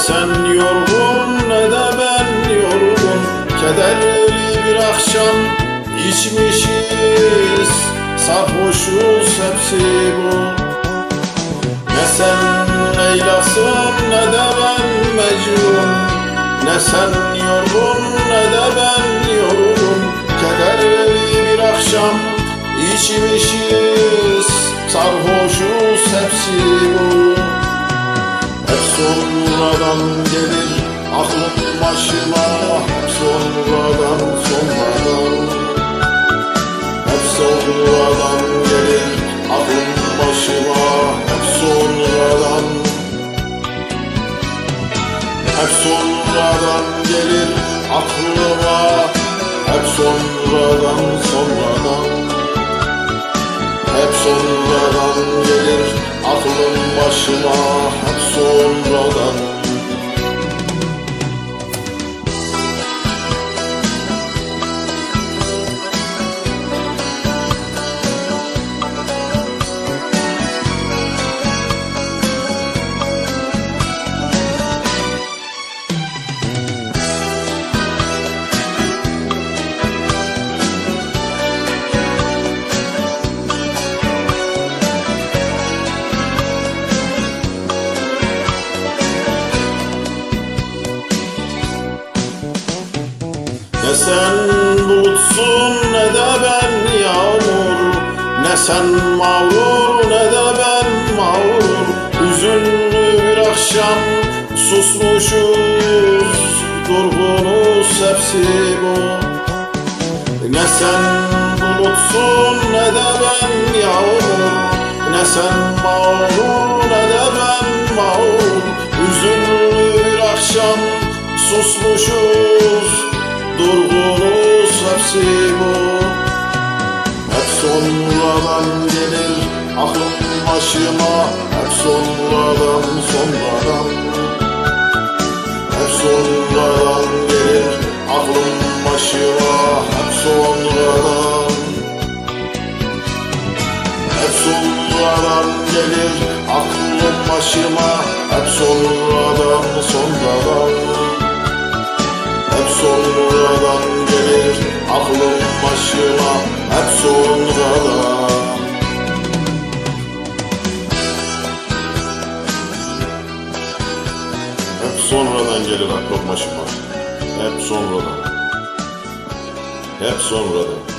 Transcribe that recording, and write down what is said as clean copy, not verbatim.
sen yorgun ne de ben yorgun. Kederli bir akşam içmişiz, sarhoşuz hepsi bu. Ne sen Leyla'sın ne de ben Mecnun. Ne sen yorgun ne de ben yorgun. Kederli bir akşam içmişiz, sarhoşuz hepsi bu. Hep sonradan gelir aklım başıma, hep sonradan. Hep sonradan gelir aklım başıma, hep sonradan. Hep sonradan gelir aklıma, hep sonradan. Hep sonradan gelir aklım başıma, hep sonradan. Ne sen bulutsun ne de ben yağmur. Ne sen mağrur ne de ben mağrur. Hüzünlü bir akşam susmuşuz, durgunuz hepsi bu. Ne sen bulutsun ne de ben yağmur. Ne sen mağrur ne de ben mağrur. Hüzünlü bir akşam susmuşuz, durgunuz hepsi bu. Hep sonradan gelir aklım başıma, hep sonradan. Hep sonradan gelir aklım başıma, hep sonradan. Hep sonradan gelir aklım başıma, hep sonradan. Hep sonradan gelir aklım başıma, hep sonradan. Hep sonradan gelir aklım başıma, hep sonradan. Hep sonradan.